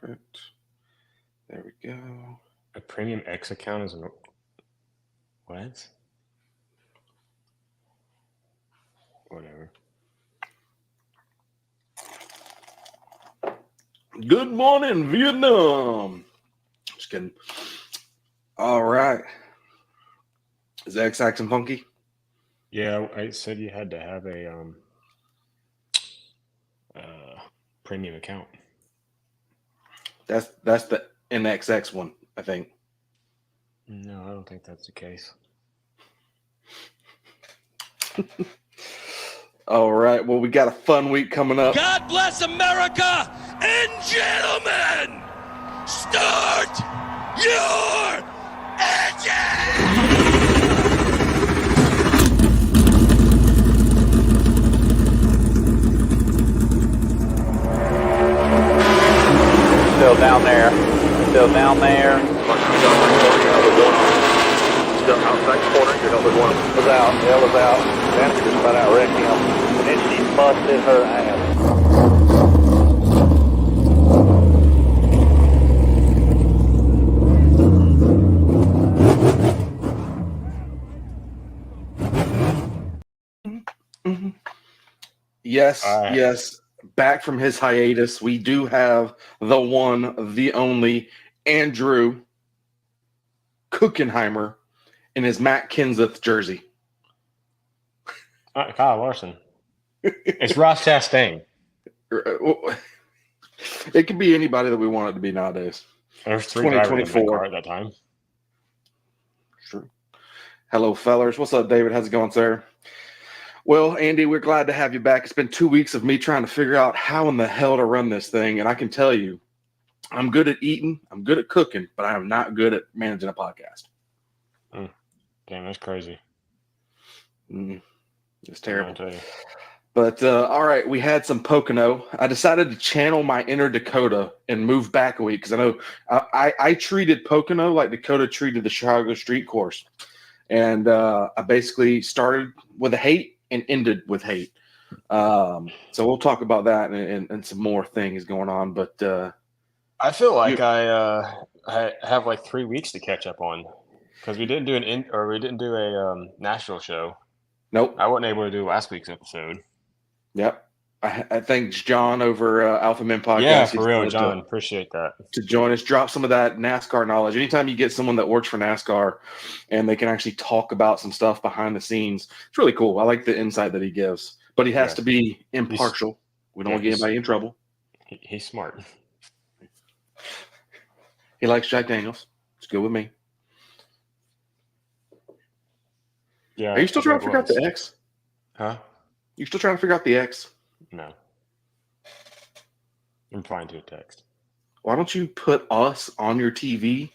Perfect. There we go. A Premium X account is what? Whatever. Good morning, Vietnam. Just kidding. All right. Is X acting funky? Yeah, I said you had to have a premium account. That's the NXX one, I think. No, I don't think that's the case. All right. Well, we got a fun week coming up. God bless America, and gentlemen, start your engine! Still down there. Still down there. Still outside corner. You're number one. Was out. Hell was out. Manager just about out-wrecked him. And she busted her ass. Yes, yes. Back from his hiatus, we do have the one, the only Andrew Kuchenheimer in his Matt Kenseth jersey. Kyle Larson. It's Ross Chastain. It could be anybody that we want it to be nowadays. There's 3 drivers in the car at that time. True. Hello, fellers. What's up, David? How's it going, sir? Well, Andy, we're glad to have you back. It's been 2 weeks of me trying to figure out how in the hell to run this thing, and I can tell you, I'm good at eating, I'm good at cooking, but I am not good at managing a podcast. Damn, that's crazy. It's terrible. But, all right, we had some Pocono. I decided to channel my inner Dakota and move back a week because I know I treated Pocono like Dakota treated the Chicago street course. And I basically started with a hate and ended with hate. So we'll talk about that and some more things going on. But I feel like I have like 3 weeks to catch up on because we didn't do a Nashville show. Nope. I wasn't able to do last week's episode. Yep. I thank John over Alpha Men Podcast. Yeah, for real, John. Appreciate that. To join us, drop some of that NASCAR knowledge. Anytime you get someone that works for NASCAR and they can actually talk about some stuff behind the scenes, it's really cool. I like the insight that he gives. But he has to be impartial. We don't want to get anybody in trouble. He's smart. He likes Jack Daniels. It's good with me. Yeah. Are you still trying to figure out the X? Huh? You still trying to figure out the X? No. I'm trying to text. Why don't you put us on your TV?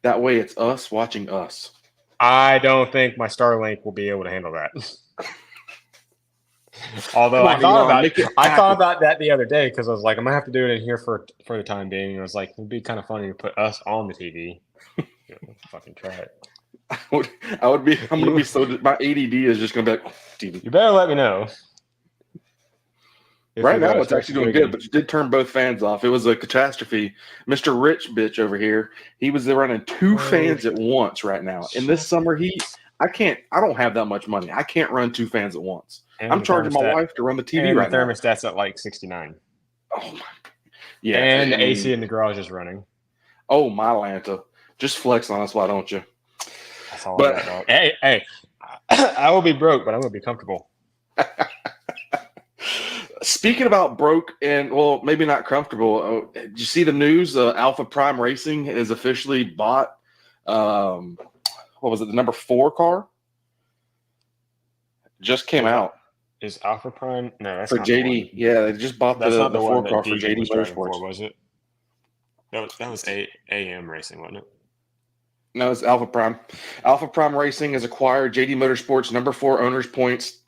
That way it's us watching us. I don't think my Starlink will be able to handle that. Although I thought about that the other day because I was like, I'm going to have to do it in here for the time being. And I was like, it'd be kind of funny to put us on the TV. Fucking try it. I'm going to be so, my ADD is just going to be like, TV. You better let me know. Right now, it's actually doing good, but you did turn both fans off. It was a catastrophe. Mr. Rich Bitch over here, he was running 2 fans at once right now. In this summer heat, I don't have that much money. I can't run 2 fans at once. I'm charging my wife to run the TV right now. The thermostat's at like 69. Oh, my. Yeah. And the AC in the garage is running. Oh, my Lanta. Just flex on us, why don't you? That's all I got, dog. Hey, I will be broke, but I'm going to be comfortable. Speaking about broke and, well, maybe not comfortable, did you see the news? Alpha Prime Racing has officially bought, what was it, the number 4 car? Just came out. Is Alpha Prime? No, that's for not JD. Yeah, they just bought the 4 car for JD Motorsports. Was it? That was AM Racing, wasn't it? No, it's Alpha Prime. Alpha Prime Racing has acquired JD Motorsports number 4 owners points,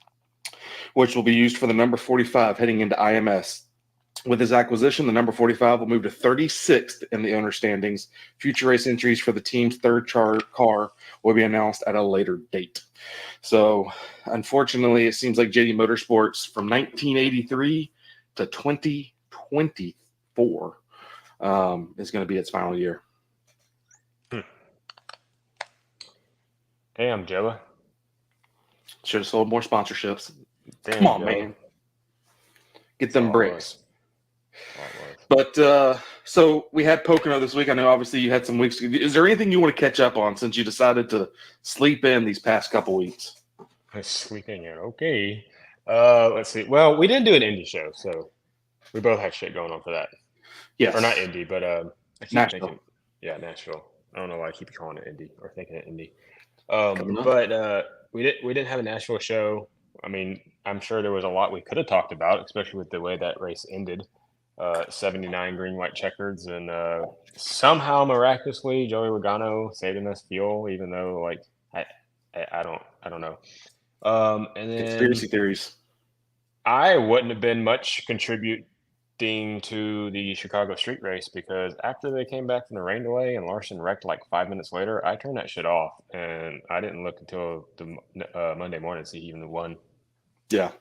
which will be used for the number 45 heading into IMS. With his acquisition, the number 45 will move to 36th in the owner standings. Future race entries for the team's third car will be announced at a later date. So, unfortunately, it seems like JD Motorsports from 1983 to 2024 is going to be its final year. Damn, Joe. Should have sold more sponsorships. Damn, Come on, Joe. man. Get them bricks. But so we had Pocono this week. I know obviously you had some weeks. Is there anything you want to catch up on since you decided to sleep in these past couple weeks? Sleeping in. Okay. Let's see. Well, we didn't do an indie show, so we both had shit going on for that. Yes. Or not indie, but I keep Nashville. thinking, yeah, Nashville. I don't know why I keep calling it indie or thinking it indie. But we didn't have a Nashville show. I mean, I'm sure there was a lot we could have talked about, especially with the way that race ended. 79 green, white checkers, and somehow miraculously Joey Logano saving us fuel, even though like I don't know. And then Conspiracy theories. I wouldn't have been much contributing to the Chicago street race because after they came back from the rain delay and Larson wrecked like 5 minutes later, I turned that shit off and I didn't look until the Monday morning to see he even won. Yeah.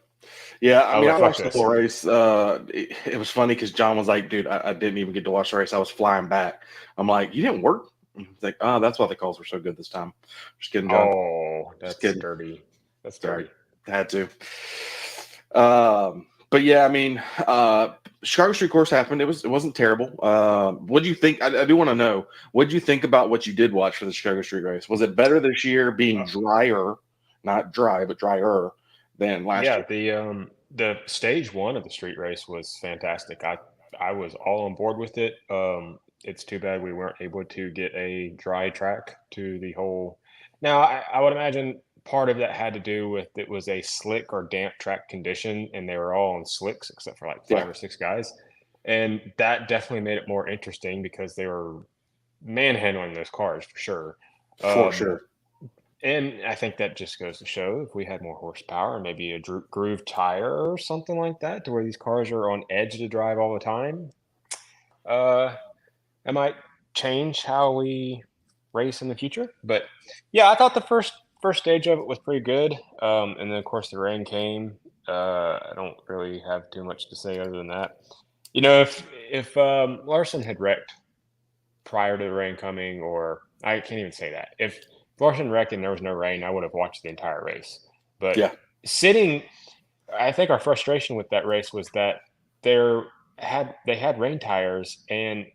Yeah, I mean, I watched the this. whole race. It was funny because John was like, dude, I didn't even get to watch the race. I was flying back. I'm like, you didn't work? He's like, oh, that's why the calls were so good this time. Just kidding, John. Oh, that's dirty. That's dirty. Had to. But yeah, I mean, Chicago Street Course happened. It wasn't terrible. What do you think? I do want to know. What did you think about what you did watch for the Chicago Street Race? Was it better this year being drier, not dry, but drier than last year? Yeah, the stage one of the street race was fantastic. I was all on board with it. It's too bad we weren't able to get a dry track to the whole. Now, I would imagine part of that had to do with it was a slick or damp track condition, and they were all on slicks except for like 5 or 6 guys. And that definitely made it more interesting because they were manhandling those cars for sure. For sure. And I think that just goes to show if we had more horsepower, maybe a groove tire or something like that, to where these cars are on edge to drive all the time, it might change how we race in the future. But yeah, I thought the first stage of it was pretty good. And then of course the rain came. I don't really have too much to say other than that. You know, if Larson had wrecked prior to the rain coming, or I can't even say that. If Larson wrecked and there was no rain, I would have watched the entire race. But I think our frustration with that race was that they had rain tires and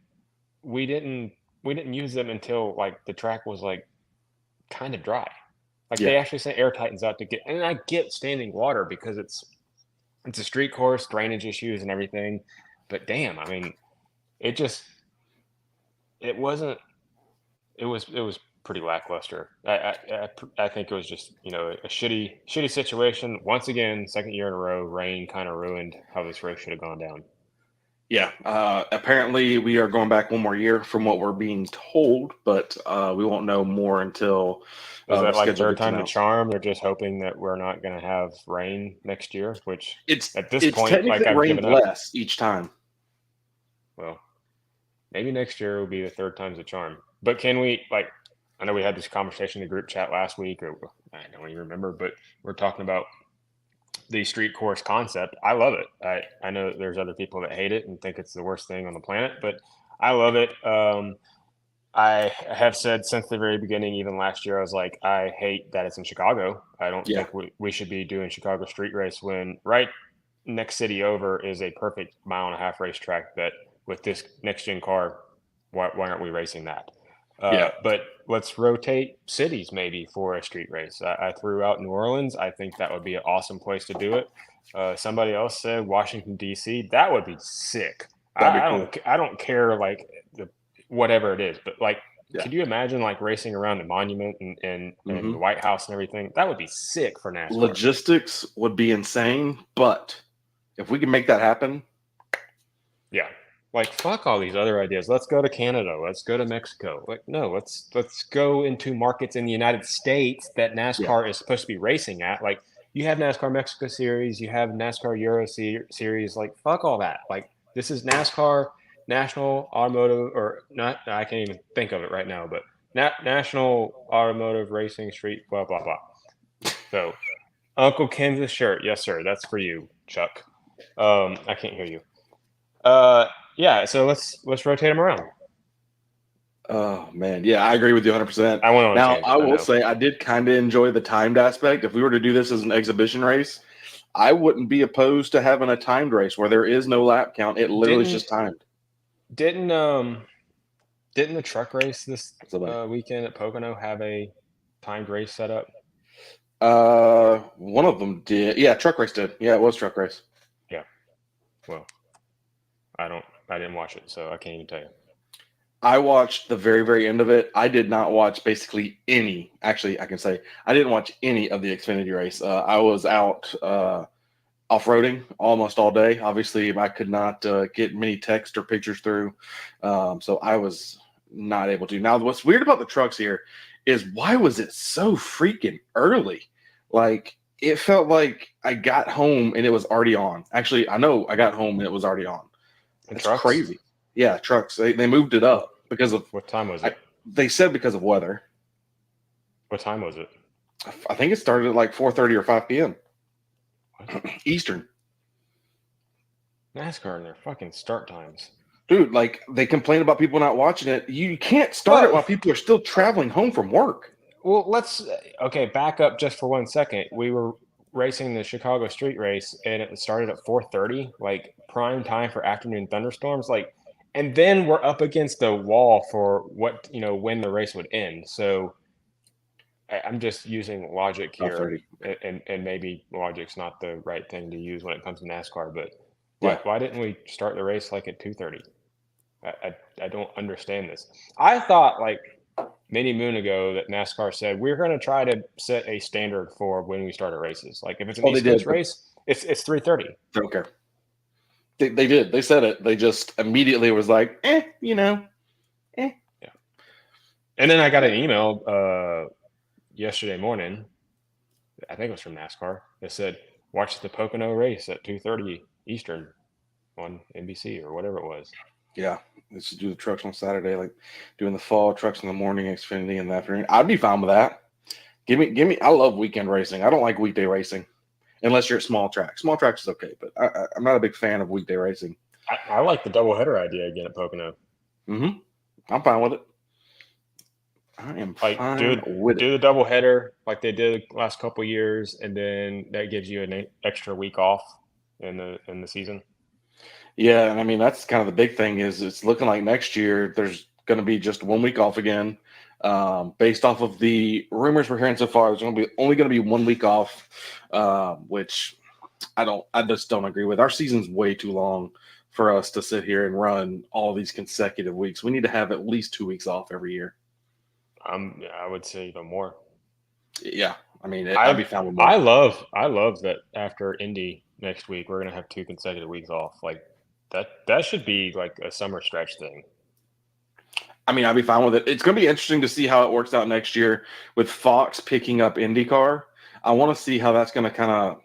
we didn't use them until like the track was like kind of dry. Like they actually sent air titans out to get, and I get standing water because it's a street course, drainage issues and everything. But damn, I mean, it was pretty lackluster. I think it was just, you know, a shitty situation. Once again, second year in a row, rain kind of ruined how this race should have gone down. Yeah. Apparently we are going back one more year from what we're being told, but we won't know more until is that like third time the charm? They're just hoping that we're not going to have rain next year, which at this point, like I've given up. Less each time. Well, maybe next year will be the third time's the charm. But can we, like, I know we had this conversation in the group chat last week, or I don't even remember, but we're talking about the street course concept. I love it. I know that there's other people that hate it and think it's the worst thing on the planet, but I love it. I have said since the very beginning, even last year, I was like, I hate that it's in Chicago. I don't think we should be doing Chicago street race when right next city over is a perfect 1.5-mile racetrack that with this next gen car, why aren't we racing that? But let's rotate cities maybe for a street race. I threw out New Orleans. I think that would be an awesome place to do it. Somebody else said Washington, D.C. That would be sick. I don't care like whatever it is, but like, could you imagine like racing around the monument and the White House and everything? That would be sick for NASCAR. Logistics would be insane, but if we can make that happen. Yeah. Like, fuck all these other ideas. Let's go to Canada. Let's go to Mexico. Like, no, let's go into markets in the United States that NASCAR is supposed to be racing at. Like, you have NASCAR Mexico Series, you have NASCAR Euro Series. Like, fuck all that. Like, this is NASCAR National Automotive, or not. I can't even think of it right now, but National Automotive Racing Street, blah blah blah. So, Uncle Kansas shirt, yes sir, that's for you, Chuck. I can't hear you. Yeah. So let's rotate them around. Oh man, yeah, I agree with you 100%. I went on a Now, tangent, I I will know. say I did kind of enjoy the timed aspect. If we were to do this as an exhibition race, I wouldn't be opposed to having a timed race where there is no lap count. It literally is just timed. Didn't the truck race this So, weekend at Pocono have a timed race set up? one of them did. Yeah, truck race did. Yeah, it was truck race. Yeah. Well, I didn't watch it, so I can't even tell you. I watched the very, very end of it. I did not watch basically any. Actually, I can say I didn't watch any of the Xfinity race. I was out off-roading almost all day. Obviously, I could not get many text or pictures through, so I was not able to. Now, what's weird about the trucks here is why was it so freaking early? Like, it felt like I got home and it was already on. Actually, I know I got home and it was already on. And That's trucks? crazy. Yeah, trucks. They moved it up because of What time was it? they said because of weather. What time was it? I think it started at like 4:30 or 5 p.m. Eastern. NASCAR and their fucking start times. Dude, like they complain about people not watching it. You can't start it Well- while people are still traveling home from work. Well, let's back up just for 1 second. We were racing the Chicago street race, and it started at 4:30, like prime time for afternoon thunderstorms. Like, and then we're up against the wall for when the race would end. So I'm just using logic here, 5:30. and maybe logic's not the right thing to use when it comes to NASCAR. But Yeah. why didn't we start the race like at 2:30? I don't understand this. I thought like many moon ago that NASCAR said we're going to try to set a standard for when we start our races. Like if it's an Oh, they East Coast did. race, it's 3:30. They don't care. They did. They said it. They just immediately was like, Yeah. And then I got an email yesterday morning. I think it was from NASCAR. That said, watch the Pocono race at 2:30 Eastern on NBC or whatever it was. Yeah, they should do the trucks on Saturday, like doing the fall trucks in the morning, Xfinity in the afternoon. I'd be fine with that. Give me. I love weekend racing. I don't like weekday racing, unless you're at small tracks. Small tracks is okay, but I'm not a big fan of weekday racing. I like the doubleheader idea again at Pocono. I'm fine with it. I am Like fine with it. do the doubleheader like they did the last couple of years, and then that gives you an extra week off in the season. Yeah, and I mean that's kind of the big thing is it's looking like next year there's going to be just 1 week off again. Based off of the rumors we're hearing so far, there's only going to be 1 week off, which I just don't agree with. Our season's way too long for us to sit here and run all these consecutive weeks. We need to have at least 2 weeks off every year. I would say even more. Yeah, I mean I'd be fine with more. I love that after Indy next week we're gonna have 2 consecutive weeks off. Like that should be like a summer stretch thing. I mean, I'd be fine with it. It's going to be interesting to see how it works out next year with Fox picking up IndyCar. I want to see how that's going to kind of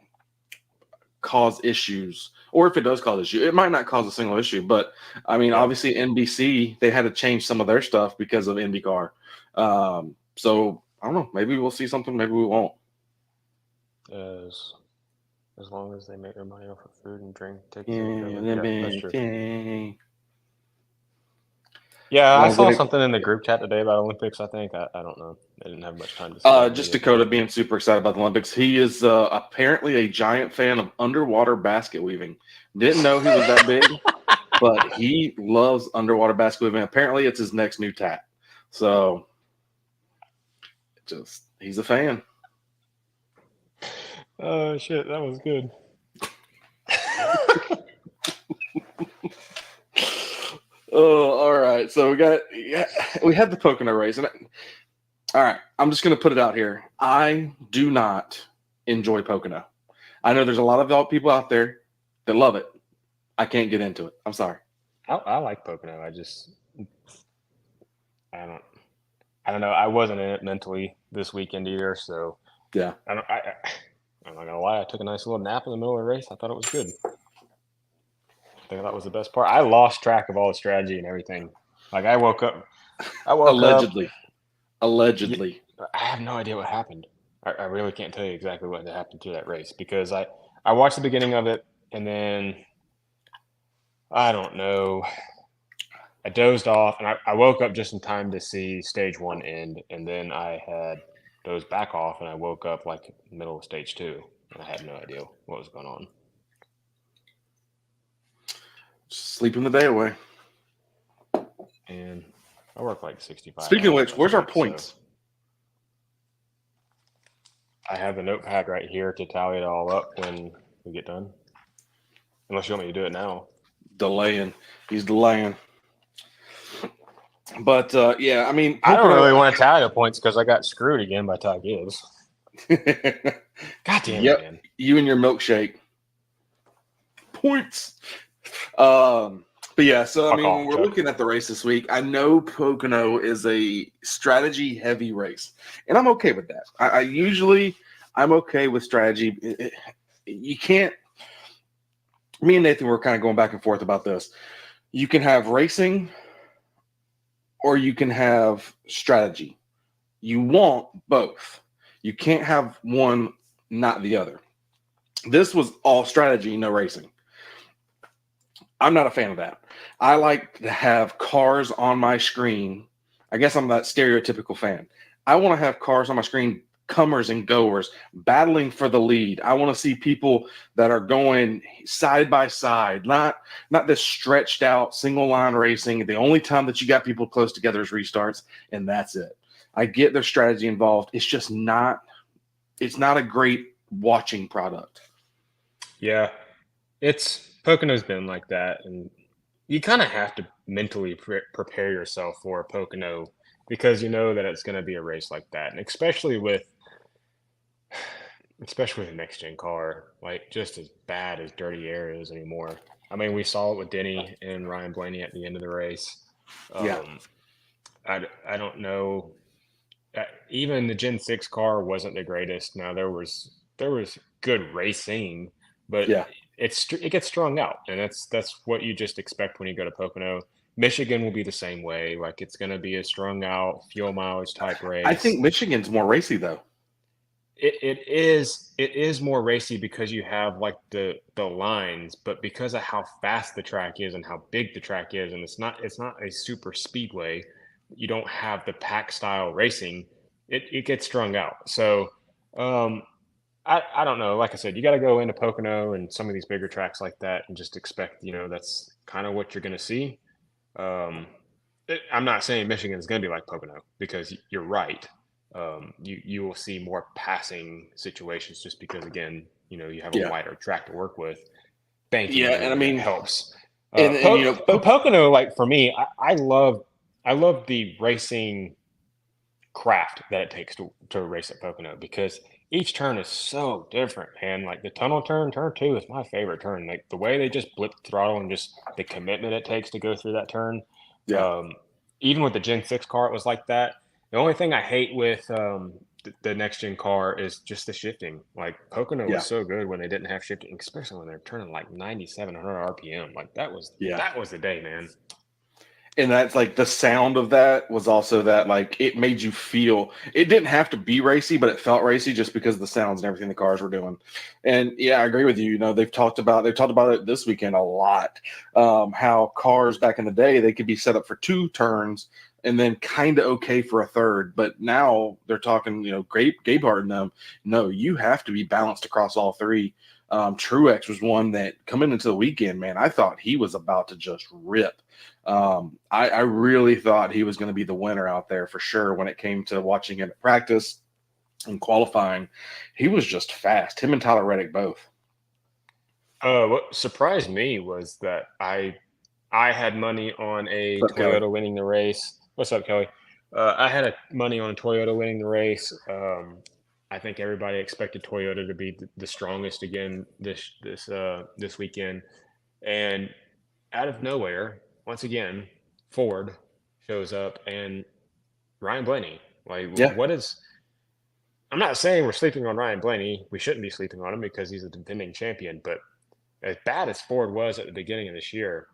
cause issues, or if it does cause issue, it might not cause a single issue. But I mean, obviously NBC, they had to change some of their stuff because of IndyCar. So I don't know. Maybe we'll see something. Maybe we won't. As long as they make their money off of food and drink tickets. That's true. true. Yeah, I saw something in the group chat today about Olympics. I think I don't know. I didn't have much time to see. Just Dakota being super excited about the Olympics. He is apparently a giant fan of underwater basket weaving. Didn't know he was that big, but he loves underwater basket weaving. Apparently, it's his next new tat. So, he's a fan. Oh shit, that was good. Oh, all right. So we had the Pocono race, and all right. I'm just gonna put it out here. I do not enjoy Pocono. I know there's a lot of people out there that love it. I can't get into it. I'm sorry. I like Pocono. I don't know. I wasn't in it mentally this weekend either, so Yeah. I'm not gonna lie. I took a nice little nap in the middle of the race. I thought it was good. I think that was the best part. I lost track of all the strategy and everything. Like I woke up. Allegedly. I have no idea what happened. I really can't tell you exactly what happened to that race because I watched the beginning of it and then I don't know. I dozed off, and I woke up just in time to see stage 1 end, and then I had dozed back off, and I woke up like middle of stage 2, and I had no idea what was going on. Sleeping the day away. And I work like 65 Speaking of hours which, last where's our week, points? so I have the notepad right here to tally it all up when we get done. Unless you want me to do it now. Delaying. He's delaying. But yeah, I mean, I don't Pocono- really want to tally the points because I got screwed again by Ty Gibbs. God damn Yep. it, man. You and your milkshake. Points. But yeah, so I Fuck mean, off, when we're Chuck. looking at the race this week, I know Pocono is a strategy heavy race, and I'm okay with that. I'm okay with strategy. You can't. Me and Nathan were kind of going back and forth about this. You can have racing, or you can have strategy. You want both. You can't have one, not the other. This was all strategy, no racing. I'm not a fan of that. I like to have cars on my screen. I guess I'm that stereotypical fan. I want to have cars on my screen, comers and goers, battling for the lead. I want to see people that are going side by side, not this stretched out single line racing. The only time that you got people close together is restarts, and that's it. I get their strategy involved. It's just not a great watching product. Yeah. Pocono's been like that, and you kind of have to mentally prepare yourself for a Pocono because you know that it's going to be a race like that, and especially with a next gen car, like just as bad as Dirty Air is anymore. I mean, we saw it with Denny and Ryan Blaney at the end of the race. Yeah. I don't know. Even the Gen 6 car wasn't the greatest. Now there was good racing, but Yeah. it gets strung out, and that's what you just expect when you go to Pocono. Michigan will be the same way. Like it's going to be a strung out fuel mileage type race. I think Michigan's more racy though. It is more racy because you have like the lines, but because of how fast the track is and how big the track is, and it's not a super speedway, you don't have the pack style racing. It gets strung out. So I don't know. Like I said, you got to go into Pocono and some of these bigger tracks like that and just expect, that's kind of what you're going to see. I'm not saying Michigan is going to be like Pocono because you're right. You will see more passing situations just because, again, you have a wider track to work with. Banking, Yeah, and I mean, helps. but Pocono, like for me, I love the racing craft that it takes to race at Pocono because each turn is so different, man. Like the tunnel turn 2 is my favorite turn. Like the way they just blip the throttle and just the commitment it takes to go through that turn. Yeah. Even with the Gen 6 car, it was like that. The only thing I hate with the next gen car is just the shifting. Like Pocono was so good when they didn't have shifting, especially when they're turning like 9,700 RPM. Like that was the day, man. And that's like the sound of that was also that like it made you feel it didn't have to be racy, but it felt racy just because of the sounds and everything the cars were doing. And yeah, I agree with you. They've talked about it this weekend a lot. How cars back in the day they could be set up for 2 turns and then kind of okay for a third, but now they're talking, Gabehart and them. No, you have to be balanced across all 3. Truex was one that coming into the weekend, man, I thought he was about to just rip. I really thought he was going to be the winner out there for sure when it came to watching him at practice and qualifying. He was just fast. Him and Tyler Reddick both. What surprised me was that I had money on a Toyota Kelly? winning the race. What's up, Kelly? I had money on a Toyota winning the race. I think everybody expected Toyota to be the strongest again this weekend, and out of nowhere, once again, Ford shows up and Ryan Blaney. What is? I'm not saying we're sleeping on Ryan Blaney. We shouldn't be sleeping on him because he's a defending champion. But as bad as Ford was at the beginning of this year,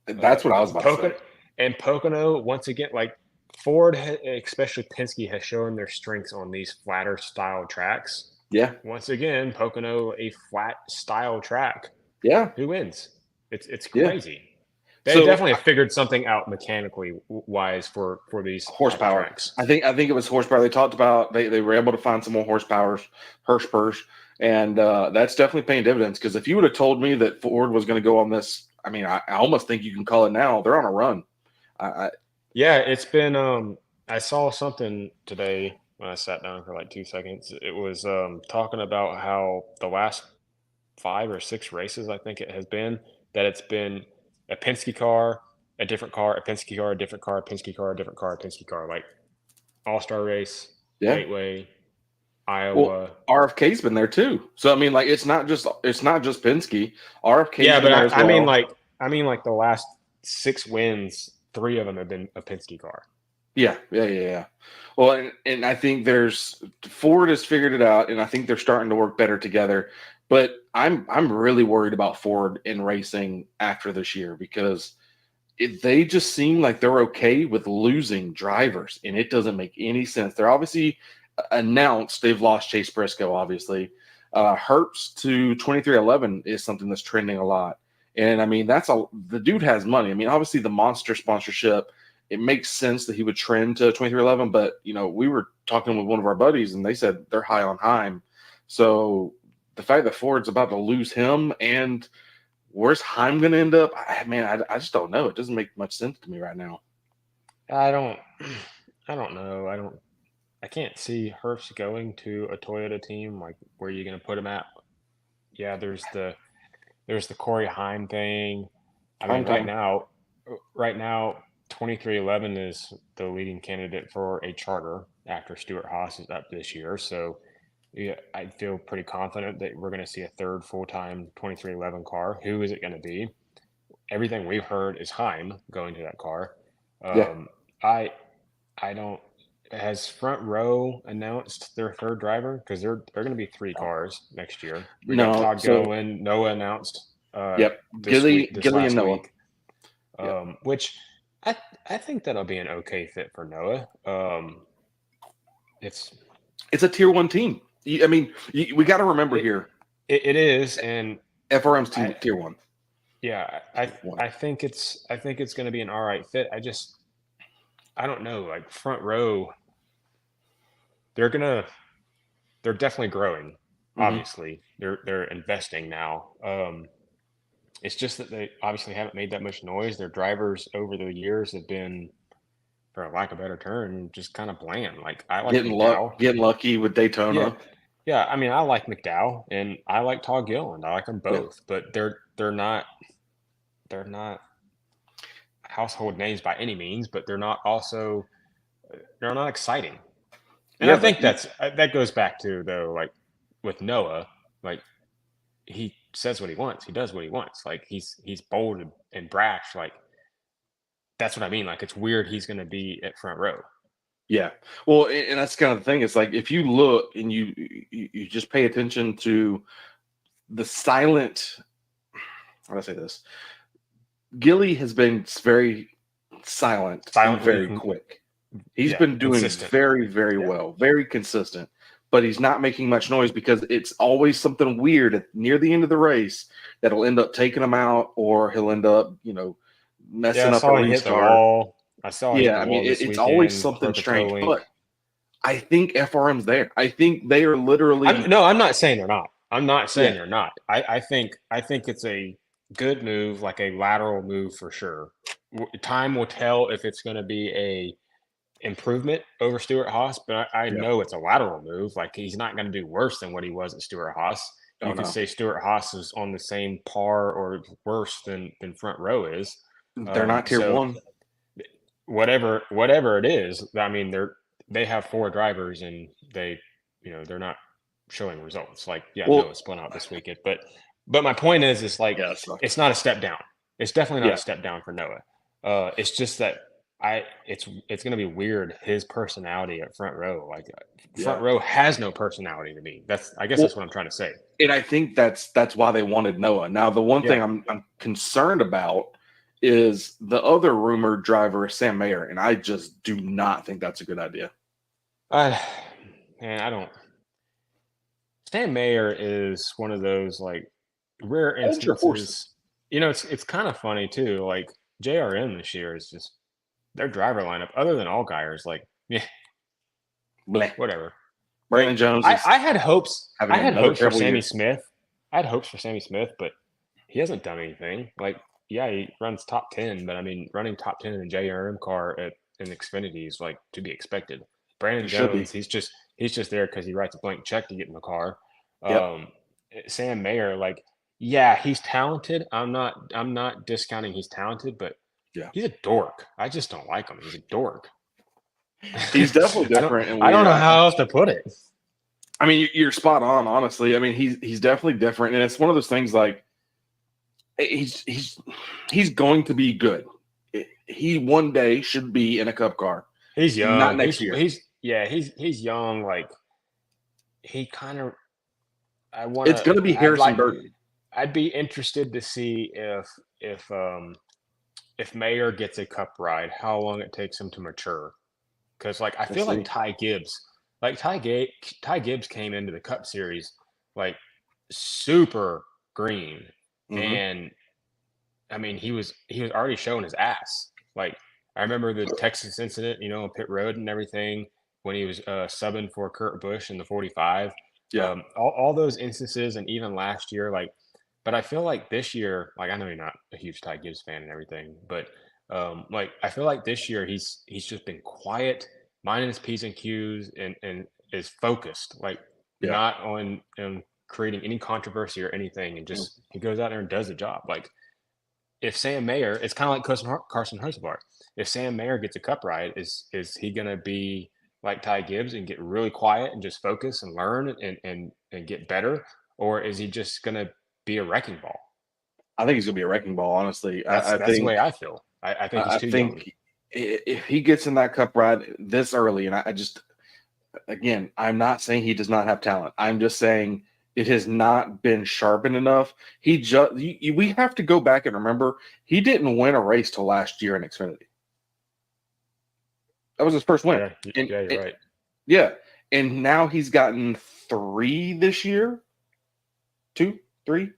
that's what I was about to say. And Pocono, once again, like Ford, especially Penske, has shown their strengths on these flatter style tracks. Yeah. Once again, Pocono, a flat style track. Yeah. Who wins? It's crazy. They So, definitely have figured something out mechanically wise for these type of horsepower. tracks. I think it was horsepower. They talked about they were able to find some more horsepower, and that's definitely paying dividends. Because if you would have told me that Ford was going to go on this, I mean, I almost think you can call it now. They're on a run. Yeah, it's been. I saw something today when I sat down for like 2 seconds. It was talking about how the last 5 or 6 races, I think it has been, that it's been a Penske car, a different car, a Penske car, a different car, a Penske car, a different car, a Penske car, like All-Star race, Yeah. Gateway, Well, Iowa. RFK's been there too. So I mean, like it's not just Penske. RFK's Yeah, been but there as I mean, well. like the last 6 wins, 3 of them have been a Penske car. Yeah. Well, and I think Ford has figured it out, and I think they're starting to work better together. But I'm really worried about Ford in racing after this year because they just seem like they're okay with losing drivers, and it doesn't make any sense. They're obviously announced they've lost Chase Briscoe, obviously. Herbst to 2311 is something that's trending a lot. And I mean, the dude has money. I mean, obviously the Monster sponsorship, it makes sense that he would trend to 2311, but we were talking with one of our buddies and they said they're high on Heim. So the fact that Ford's about to lose him and where's Heim going to end up? I just don't know. It doesn't make much sense to me right now. I don't know. I can't see Hurst going to a Toyota team. Like, where are you going to put him at? Yeah, there's the Corey Heim thing. I mean, right now, 2311 is the leading candidate for a charter after Stuart Haas is up this year. So, yeah, I feel pretty confident that we're going to see a third full-time 2311 car. Who is it going to be? Everything we've heard is Heim going to that car. Yeah. I don't. Has Front Row announced their third driver? Because they're going to be 3 cars next year. We got No, Todd so Gilliland. Noah announced. yep, This Gilly last and Noah. week. Which I think that'll be an okay fit for Noah. It's a tier 1 team. I mean, we got to remember here. It is, and FRM's tier 1. Yeah, I think it's going to be an all right fit. I don't know, like Front Row. They're definitely growing. Obviously, they're investing now. It's just that they obviously haven't made that much noise. Their drivers over the years have been, for lack of a better term, just kind of bland. Like, I like McDowell. Getting lucky with Daytona. Yeah. I mean, I like McDowell and I like Todd Gilliland. I like them both, but they're not household names by any means, but they're not exciting. And I think that goes back to, though, like with Noah, like he says what he wants, he does what he wants. Like he's bold and brash. Like that's what I mean. Like it's weird he's going to be at Front Row. Yeah. Well, and that's kind of the thing. It's like if you look and you just pay attention to the silent. How do I say this? Gilly has been very silent and very quick. He's been doing consistent. Very, very well, very consistent, but he's not making much noise because it's always something weird near the end of the race that'll end up taking him out, or he'll end up, messing up a restart. I saw. Yeah, I mean, it's always something strange. But I think FRM's there. I think they are literally. I'm not saying they're not. I'm not saying they're not. I think it's a good move, like a lateral move for sure. Time will tell if it's going to be a improvement over Stuart Haas, but I know it's a lateral move. Like he's not going to do worse than what he was at Stuart Haas. You can say Stuart Haas is on the same par or worse than Front Row is. They're not tier 1. Whatever it is, I mean they have 4 drivers and they're not showing results. Like Noah spun out this weekend, but my point is like it's not a step down. It's definitely not a step down for Noah. It's just that it's going to be weird, his personality at Front Row. Like Front Row has no personality to me. That's what I'm trying to say. And I think that's why they wanted Noah. Now the one thing I'm concerned about is the other rumored driver, Sam Mayer, and I just do not think that's a good idea. I don't. Sam Mayer is one of those like rare instances. It's kind of funny too. Like JRM this year is just their driver lineup, other than Allgaier, like, yeah, Bleh. whatever. Brandon Like, Jones is I had hopes. having I had another hopes for terrible Sammy year. Smith. I had hopes for Sammy Smith, but he hasn't done anything. Like, yeah, he runs top 10, but I mean, running top 10 in a JRM car in Xfinity is like to be expected. Brandon It should be. Jones, he's just there because he writes a blank check to get in the car. Yep. Sam Mayer, like, yeah, he's talented. I'm not discounting he's talented, but Yeah. he's a dork. I just don't like him. He's a dork. He's definitely different and I don't know weird. how else to put it. I mean, you're spot on, honestly. I mean, he's definitely different, and it's one of those things like he's going to be good. He one day should be in a Cup car. He's young. Not next year. He's young. Like, he kind of. It's going to be Harrison Burton. I'd be interested to see if Mayer gets a Cup ride, how long it takes him to mature. Because like I feel like Ty Gibbs came into the Cup Series like super green, and I mean he was already showing his ass. Like, I remember the Texas incident, on pit road and everything when he was subbing for Kurt Busch in the 45. Yeah. All those instances, and even last year, like, but I feel like this year, like, I know you're not a huge Ty Gibbs fan and everything, but like, I feel like this year he's just been quiet, minding his P's and Q's, and is focused, like, not on creating any controversy or anything, and just he goes out there and does the job. Like, if Sam Mayer, it's kind of like Carson Hocevar. If Sam Mayer gets a Cup ride, is he gonna be like Ty Gibbs and get really quiet and just focus and learn and get better, or is he just gonna be a wrecking ball? I think he's gonna be a wrecking ball. Honestly, that's the way I feel. I think he's too young. If he gets in that Cup ride this early, and I just, again, I'm not saying he does not have talent. I'm just saying it has not been sharpened enough. We have to go back and remember he didn't win a race till last year in Xfinity. That was his first win. You're right. Yeah, and now he's gotten 3 this year. 2, 3,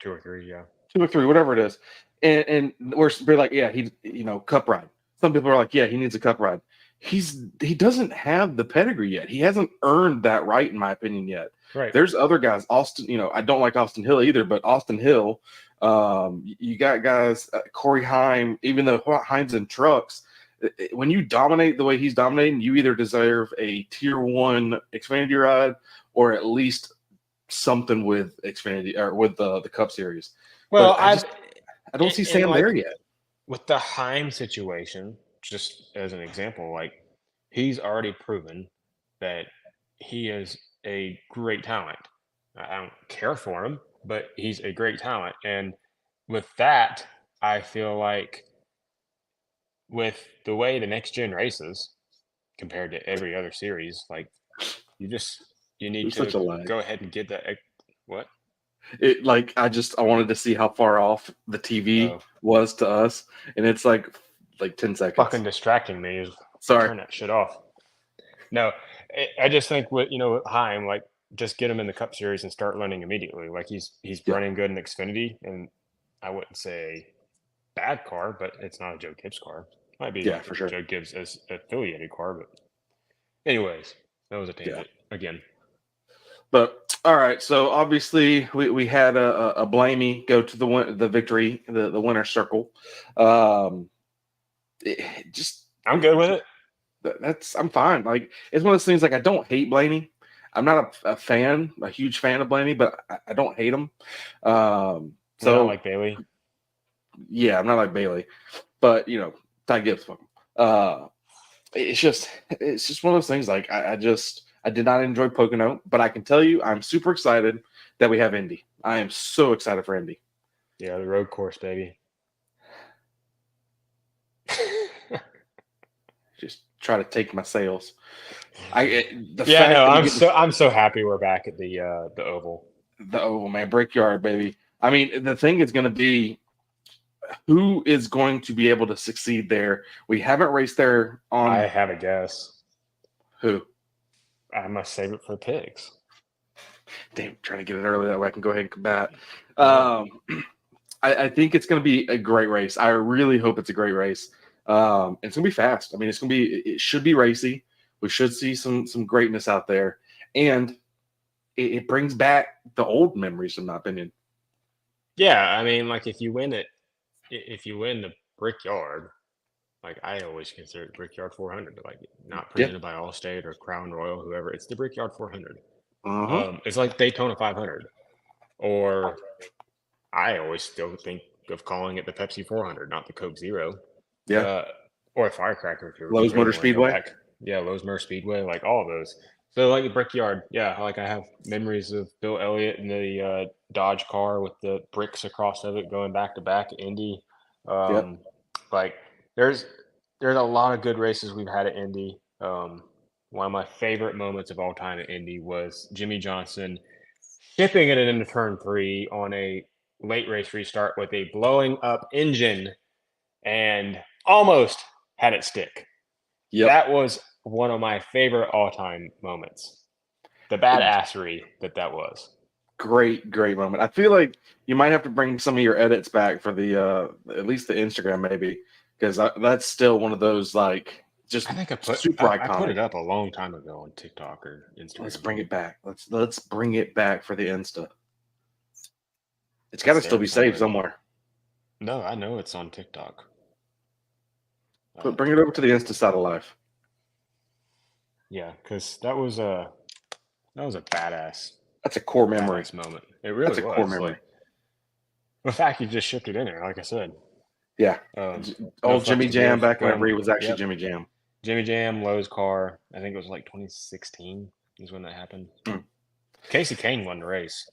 2 or 3, yeah. 2 or 3, whatever it is. And we're like, yeah, he, Cup ride. Some people are like, yeah, he needs a Cup ride. He doesn't have the pedigree yet. He hasn't earned that right, in my opinion, yet. Right. There's other guys. Austin, I don't like Austin Hill either, but Austin Hill, you got guys, Corey Heim, even though Heim's in trucks, when you dominate the way he's dominating, you either deserve a tier 1 Xfinity ride or at least something with Xfinity or with the Cup Series. Well, I don't see Sam there yet. With the Heim situation, just as an example, like, he's already proven that he is a great talent. I don't care for him, but he's a great talent. And with that, I feel like with the way the next gen races compared to every other series, like, you need to go ahead and get that. What? I wanted to see how far off the TV was to us, and it's like 10 seconds. Fucking distracting me. Sorry. Turn that shit off. No, I just think with Heim, like, just get him in the Cup Series and start learning immediately. Like, he's running good in Xfinity, and I wouldn't say bad car, but it's not a Joe Gibbs car. Might be for sure. Joe Gibbs as affiliated car, but anyways, that was a tangent again. But all right, so obviously we had a Blamey go to the victory, the winner's circle. I'm good with it. I'm fine. Like, it's one of those things. Like, I don't hate Blaney. I'm not a huge fan of Blaney, but I don't hate him. So not like Bailey. Yeah, I'm not like Bailey, but Ty Gibbs. It's just one of those things. Like, I did not enjoy Pocono, but I can tell you I'm super excited that we have Indy. I am so excited for Indy. Yeah, the road course, baby. Just try to take my sales. I'm so happy we're back at the Oval. The Oval, man, Brickyard, baby. I mean, the thing is going to be who is going to be able to succeed there. We haven't raced there on. I have a guess. Who? I must save it for the pigs. Damn, trying to get it early that way I can go ahead and combat. I think it's going to be a great race. I really hope it's a great race. It's going to be fast. I mean, it should be racy. We should see some greatness out there, and it brings back the old memories, in my opinion. Yeah, I mean, like if you win the Brickyard, like I always consider it Brickyard 400, like not presented by Allstate or Crown Royal, whoever. It's the Brickyard 400. It's like Daytona 500, or I always still think of calling it the Pepsi 400, not the Coke Zero. Yeah. Or Firecracker if you Lowe's really Motor want to go Speedway. back. Yeah, Lowe's Motor Speedway, like all of those. So like the Brickyard, yeah, like I have memories of Bill Elliott in the Dodge car with the bricks across of it going back to back. Indy, like there's a lot of good races we've had at Indy. One of my favorite moments of all time at Indy was Jimmy Johnson shipping it into turn 3 on a late race restart with a blowing up engine and almost had it stick. Yep. That was one of my favorite all-time moments. The badassery that was. Great moment. I feel like you might have to bring some of your edits back for the at least the Instagram, maybe, because that's still one of those like just I think super iconic. I put it up a long time ago on TikTok or Instagram. Let's bring it back. Let's bring it back for the Insta. It's got to still be saved somewhere. No, I know it's on TikTok. But bring it over to the Insta side of life. Yeah, because that was a badass. That's a core memory. Moment. It really was. Core memory. Like, the fact you just shipped it in there, like I said. Yeah. Old Jimmy Jam back whenever he was actually Jimmy Jam. Jimmy Jam, Lowe's car. I think it was like 2016 is when that happened. Casey Kane won the race.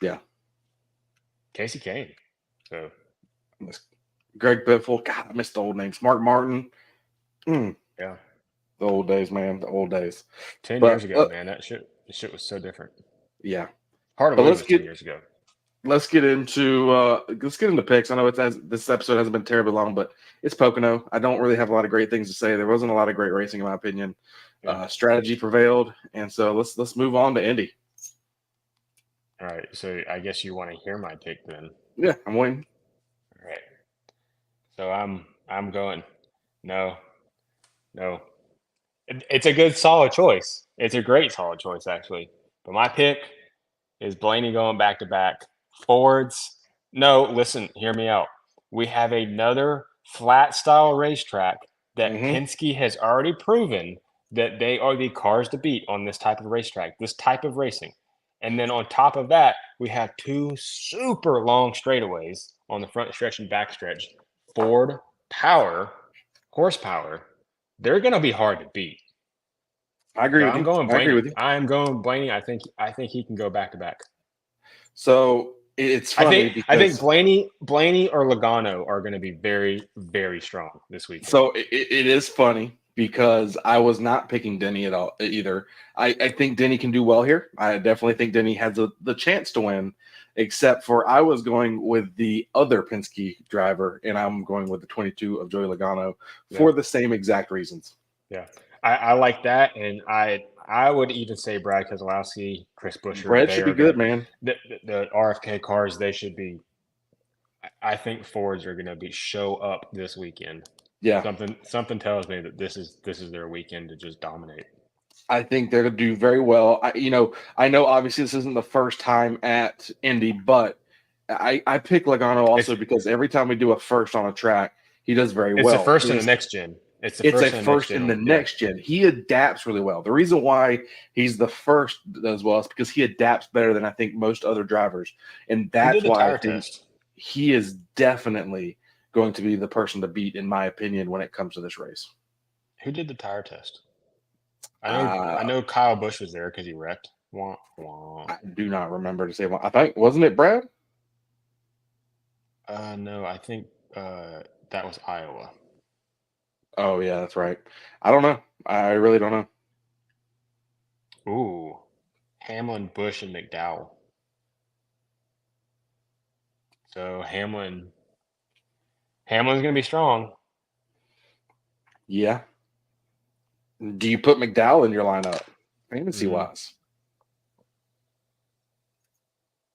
Yeah. Casey Kane. So Greg Biffle. God, I missed the old names. Mark Martin. Yeah. The old days, man. The old days. 10 years ago, man. That shit was so different. Yeah. Hard to believe 10 years ago. Let's get into picks. I know this episode hasn't been terribly long, but it's Pocono. I don't really have a lot of great things to say. There wasn't a lot of great racing, in my opinion. Strategy prevailed, and so let's move on to Indy. All right. So I guess you want to hear my pick then. Yeah, I'm waiting. All right. So I'm going. No. It's a good, solid choice. It's a great, solid choice, actually. But my pick is Blaney going back to back. Fords. No, listen, hear me out. We have another flat style racetrack that Penske has already proven that they are the cars to beat on this type of racetrack, this type of racing. And then on top of that, we have 2 super long straightaways on the front stretch and back stretch. Ford power, horsepower, they're going to be hard to beat. I agree with you. I agree with you. I'm going Blaney. I think he can go back to back. So it's funny I think Blaney or Logano are going to be very, very strong this week. So it is funny because I was not picking Denny at all either. I think Denny can do well here. I definitely think Denny has the chance to win, except for I was going with the other Penske driver, and I'm going with the 22 of Joey Logano for the same exact reasons. Yeah. I like that, and I would even say Brad Keselowski, Chris Buescher. Brad should be good, man. The RFK cars, they should be. I think Fords are going to show up this weekend. Yeah, something tells me that this is their weekend to just dominate. I think they're going to do very well. I know obviously this isn't the first time at Indy, but I pick Logano also because every time we do a first on a track, he does very well. It's the first in the next gen. It's a first in the next gen. He adapts really well. The reason why he's the first as well is because he adapts better than I think most other drivers, and that's why I think he is definitely going to be the person to beat, in my opinion, when it comes to this race. Who did the tire test? I know Kyle Busch was there because he wrecked. Wah, wah. I do not remember to say. I think wasn't it Brad? No, I think that was Iowa. Oh, yeah, that's right. I don't know. I really don't know. Ooh. Hamlin, Busch, and McDowell. So Hamlin's going to be strong. Yeah. Do you put McDowell in your lineup? Fantasy-wise.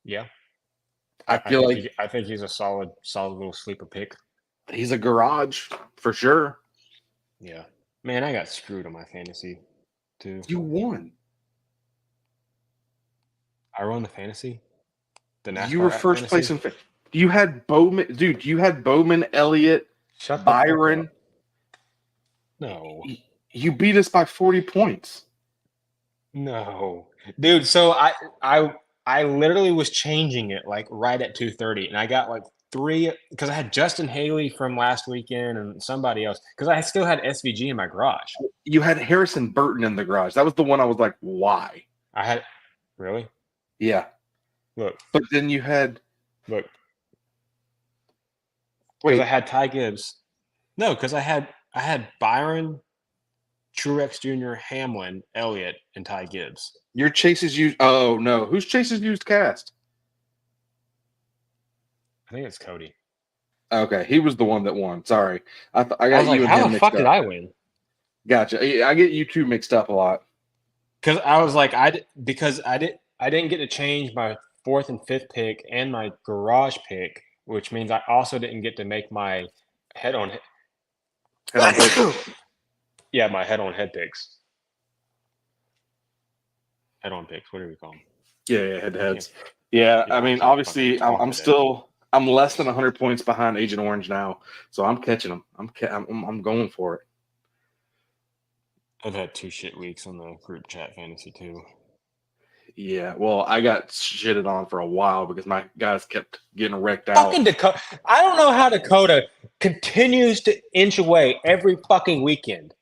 Yeah. I feel like I think he's a solid little sleeper pick. he's a garage for sure. Yeah, man, I got screwed on my fantasy too. You won. I run the fantasy. The NASCAR You were app first place fantasy? in. You had Bowman, dude. You had Bowman, Elliott, Shut the Byron. fuck up. No. You beat us by 40 points. No, dude. So I literally was changing it like right at 2:30, and I got like 3 because I had Justin Haley from last weekend and somebody else because I still had SVG in my garage. You had Harrison Burton in the garage. That was the one I was like, why? I had really Yeah. look But then you had because wait. I had Ty Gibbs. No, because I had Byron, Truex Jr., Hamlin, Elliott, and Ty Gibbs. Your chases used. Oh no, whose chases used cast? I think it's Cody. Okay, he was the one that won. Sorry, I got I was like, you and how him the mixed fuck up. did I win? Gotcha. I get you two mixed up a lot. Because I was like, I didn't get to change my 4th and 5th pick and my garage pick, which means I also didn't get to make my head on yeah, my head on head picks. Head on picks, whatever you call them. Yeah, head to heads. Yeah, I mean, obviously, I'm less than 100 points behind Agent Orange now, so I'm catching him. I'm going for it. I've had 2 shit weeks on the group chat fantasy too. Yeah, well, I got shitted on for a while because my guys kept getting wrecked out. Fucking Dakota! I don't know how Dakota continues to inch away every fucking weekend.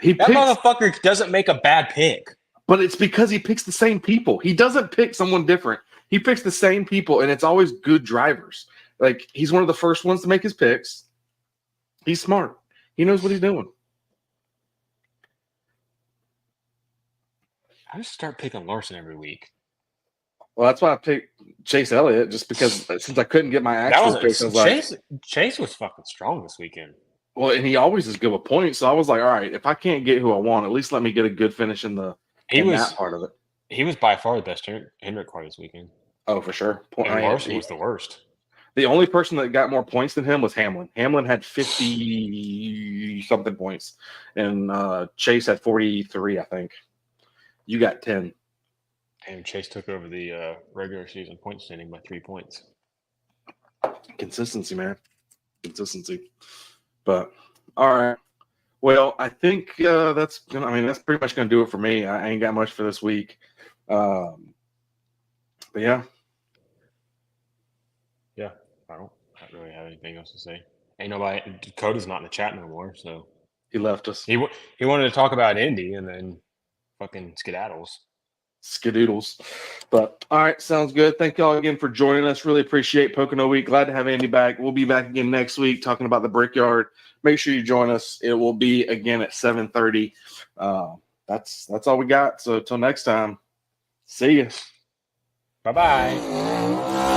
That motherfucker doesn't make a bad pick. But it's because he picks the same people. He doesn't pick someone different. He picks the same people, and it's always good drivers. Like, he's one of the first ones to make his picks. He's smart. He knows what he's doing. I just start picking Larson every week. Well, that's why I picked Chase Elliott, just because since I couldn't get my actual picks, I was like, Chase was fucking strong this weekend. well, and he always is good with points. So I was like, all right, if I can't get who I want, at least let me get a good finish in that part of it. He was by far the best Hendrick car this weekend. Oh, for sure. And Larson was the worst. The only person that got more points than him was Hamlin. Hamlin had 50-something points, and Chase had 43, I think. You got 10. And Chase took over the regular season point standing by 3 points. Consistency, man. Consistency. But, all right. Well, I think that's pretty much going to do it for me. I ain't got much for this week. But, yeah. Yeah, I don't really have anything else to say. Ain't nobody. Dakota's not in the chat no more, so He left us. He wanted to talk about Indy and then fucking skedaddles. Skadoodles. But all right, sounds good. Thank y'all again for joining us. Really appreciate Pocono Week. Glad to have Andy back. We'll be back again next week talking about the Brickyard. Make sure you join us. It will be again at 7:30. That's all we got. So until next time, see ya. Bye-bye.